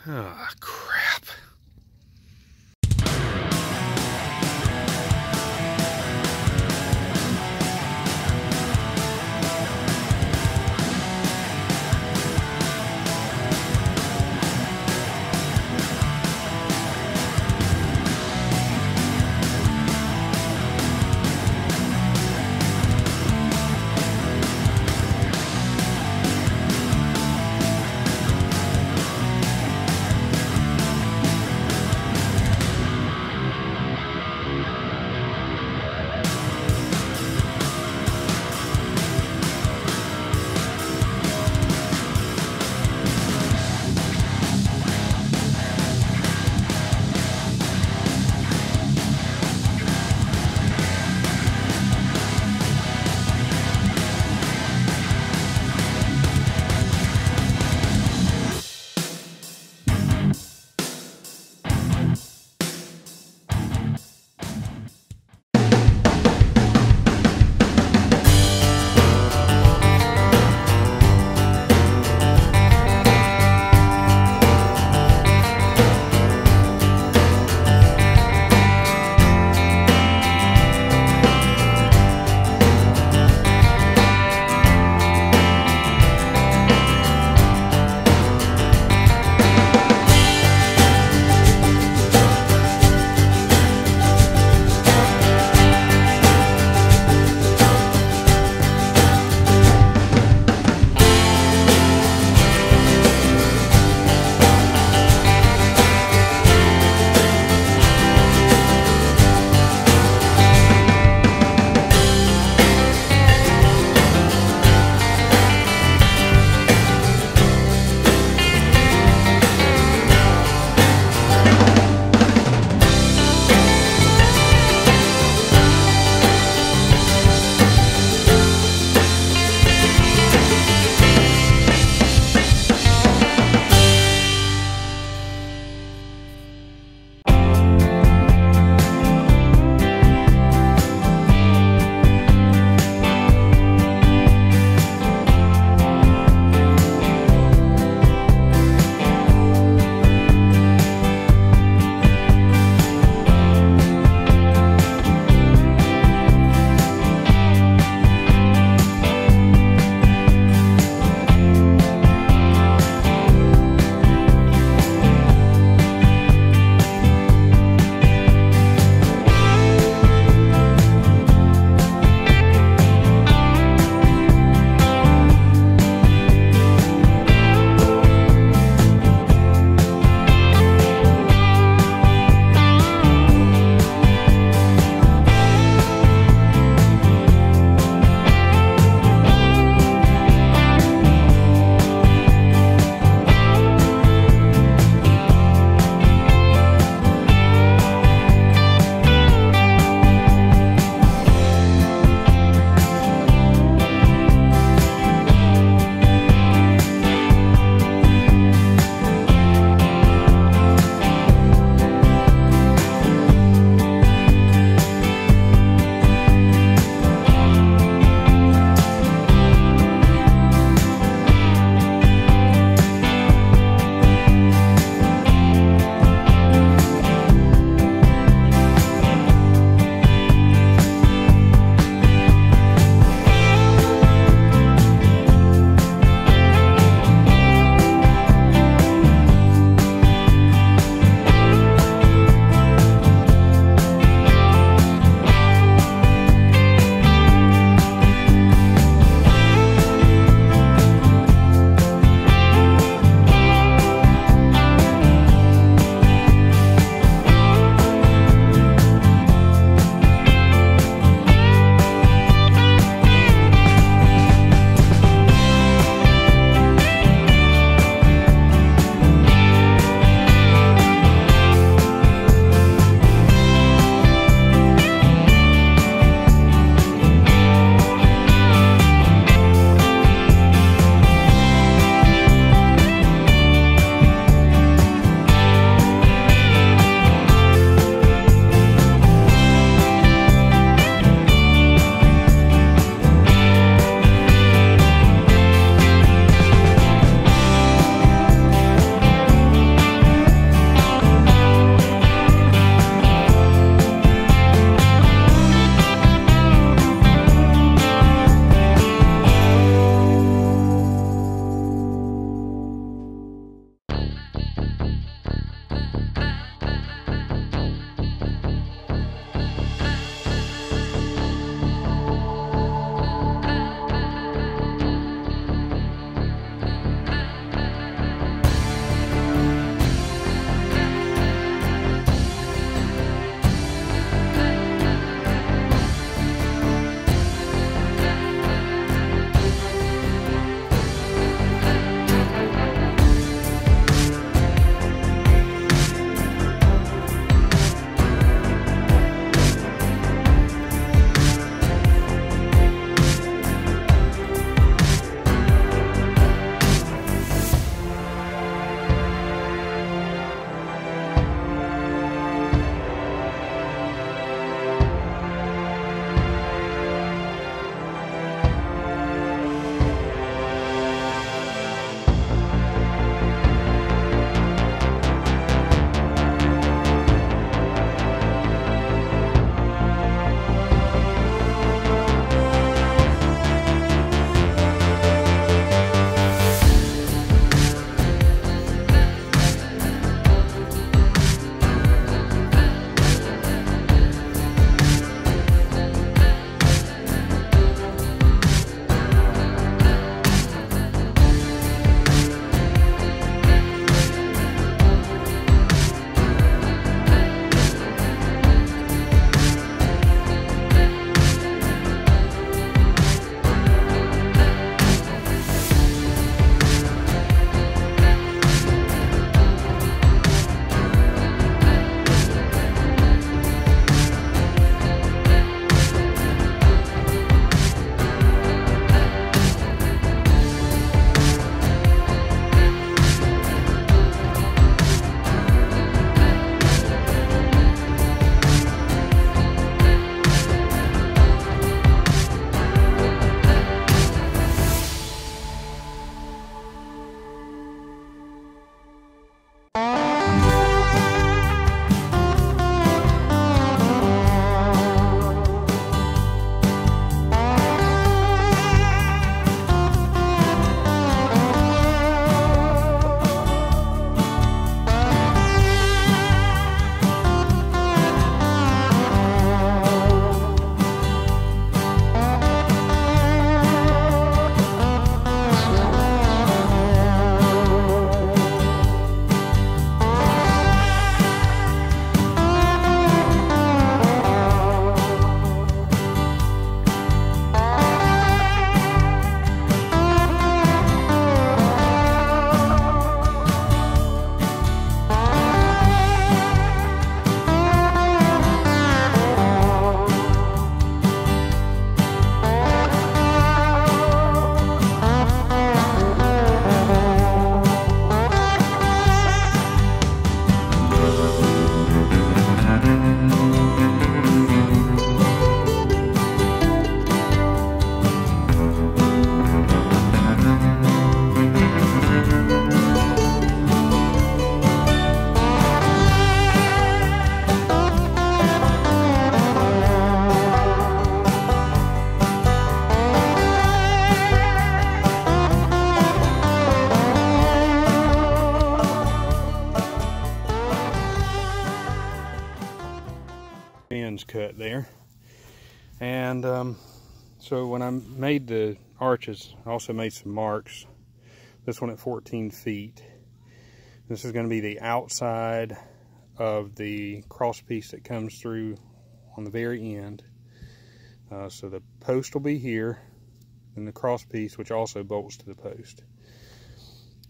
Oh, crap. cut there. And so when I made the arches, I also made some marks. This one at 14 feet. This is going to be the outside of the cross piece that comes through on the very end. So the post will be here, and the cross piece, which also bolts to the post.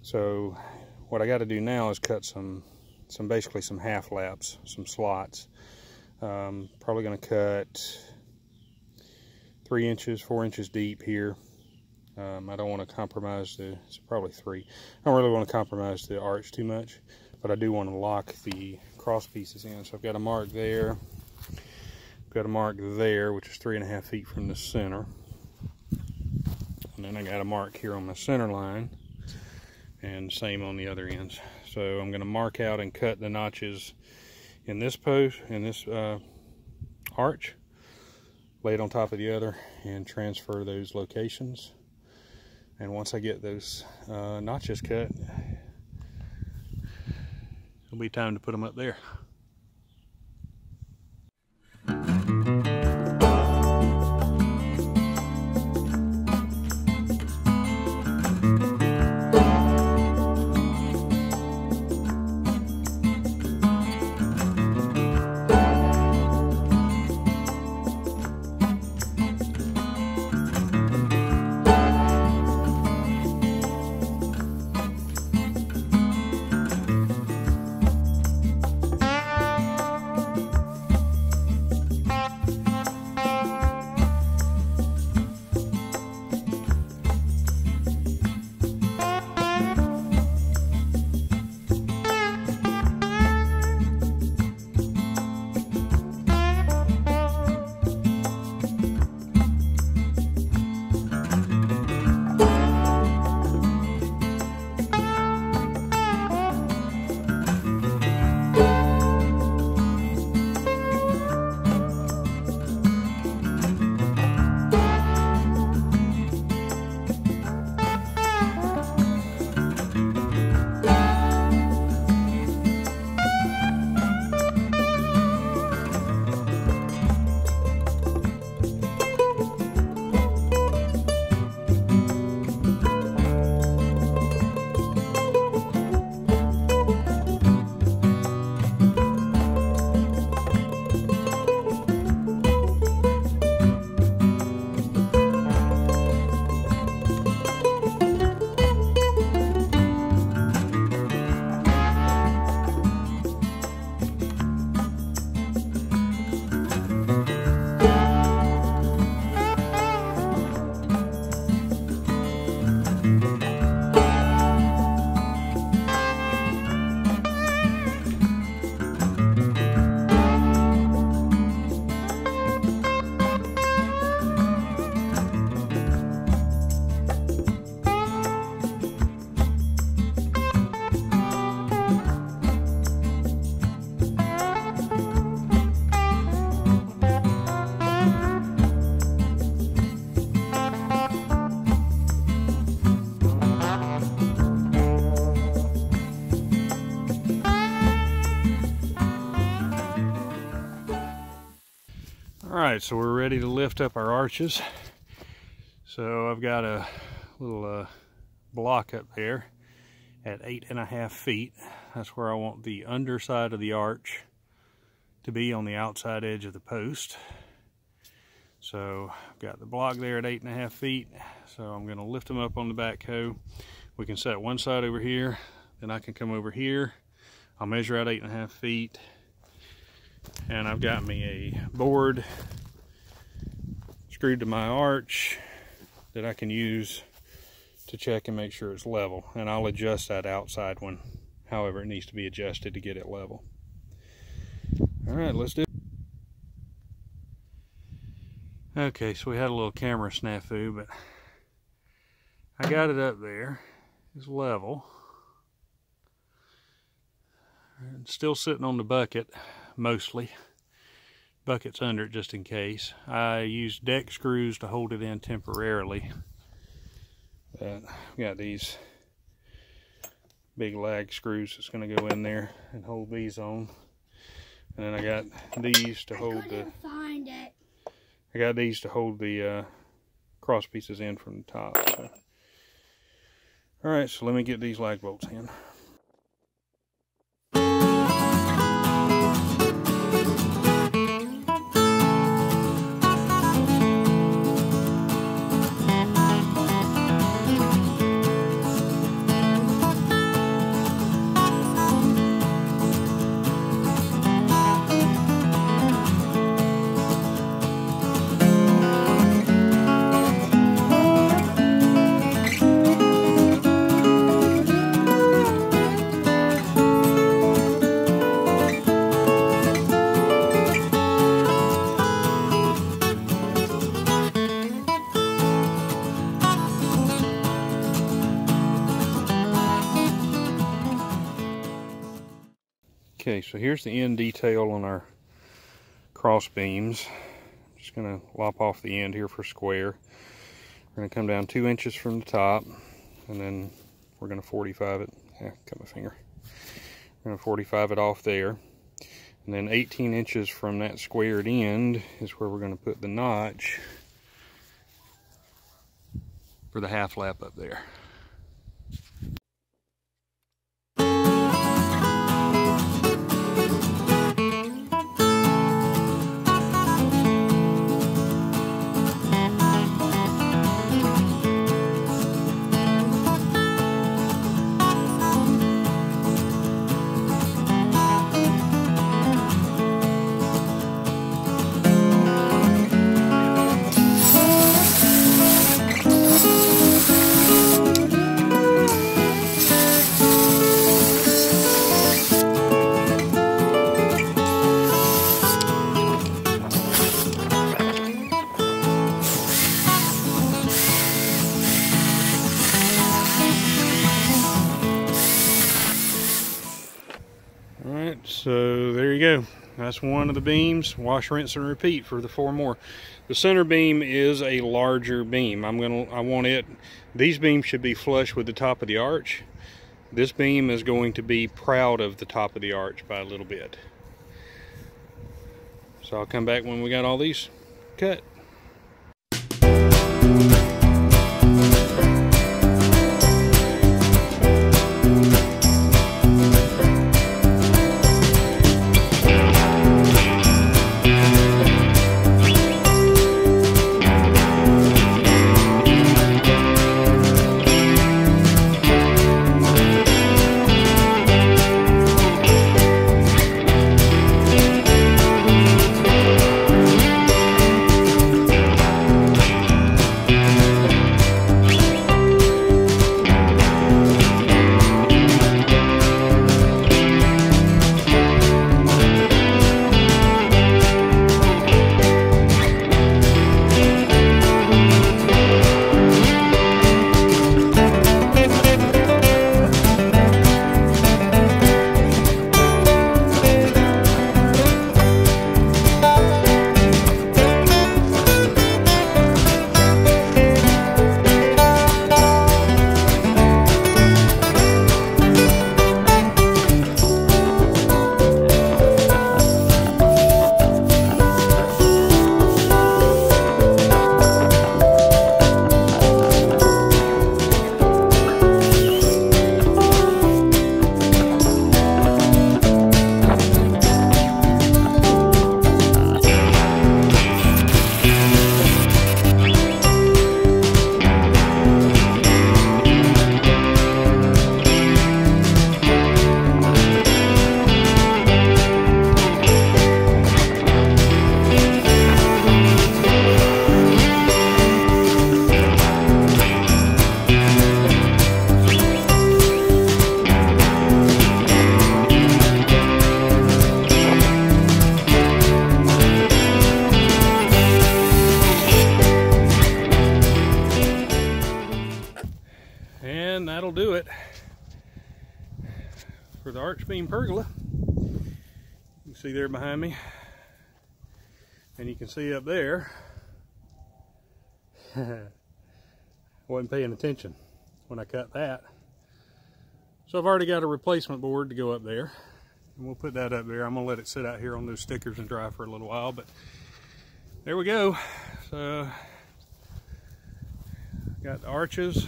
So what I got to do now is cut basically some half laps, some slots. Probably going to cut 3 inches, 4 inches deep here. I don't want to compromise it's probably 3. I don't really want to compromise the arch too much, but I do want to lock the cross pieces in. So I've got a mark there. I've got a mark there, which is 3.5 feet from the center. And then I got a mark here on the center line, and same on the other ends. So I'm going to mark out and cut the notches in this post, in this arch, lay it on top of the other, and transfer those locations. And once I get those notches cut, it'll be time to put them up there. Alright, so we're ready to lift up our arches. So I've got a little block up there at 8.5 feet. That's where I want the underside of the arch to be on the outside edge of the post. So I've got the block there at 8.5 feet. So I'm going to lift them up on the backhoe. We can set one side over here, then I can come over here. I'll measure out 8.5 feet. And I've got me a board screwed to my arch that I can use to check and make sure it's level. And I'll adjust that outside one, however it needs to be adjusted to get it level. All right, let's do it. Okay, so we had a little camera snafu, but I got it up there. It's level. It's still sitting on the bucket, mostly. Bucket's under it just in case. I used deck screws to hold it in temporarily. But I've got these big lag screws that's going to go in there and hold these on. And then I got these to hold the I got these to hold the cross pieces in from the top. So. All right, so let me get these lag bolts in. Okay, so here's the end detail on our cross beams. I'm just going to lop off the end here for square. We're going to come down 2 inches from the top, and then we're going to 45 it. Yeah, cut my finger. We're going to 45 it off there. And then 18 inches from that squared end is where we're going to put the notch for the half lap up there. So there you go. That's one of the beams. Wash, rinse, and repeat for the 4 more. The center beam is a larger beam. I want it. These beams should be flush with the top of the arch. This beam is going to be proud of the top of the arch by a little bit. So I'll come back when we got all these cut. And that'll do it for the arch beam pergola. You can see there behind me, and you can see up there. I wasn't paying attention when I cut that. So I've already got a replacement board to go up there, and we'll put that up there. I'm gonna let it sit out here on those stickers and dry for a little while, but there we go. So got the arches,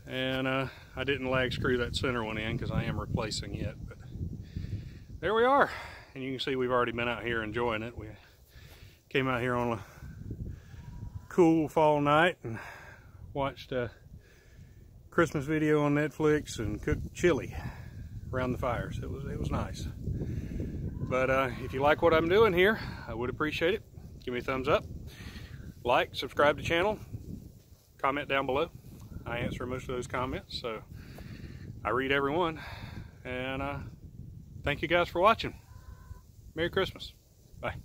and I didn't lag screw that center one in because I am replacing it, but there we are. And you can see we've already been out here enjoying it. We came out here on a cool fall night and watched a Christmas video on Netflix and cooked chili around the fires. It was nice. But if you like what I'm doing here, I would appreciate it. Give me a thumbs up, like, subscribe to the channel, comment down below. I answer most of those comments, so I read every one. And thank you guys for watching. Merry Christmas. Bye.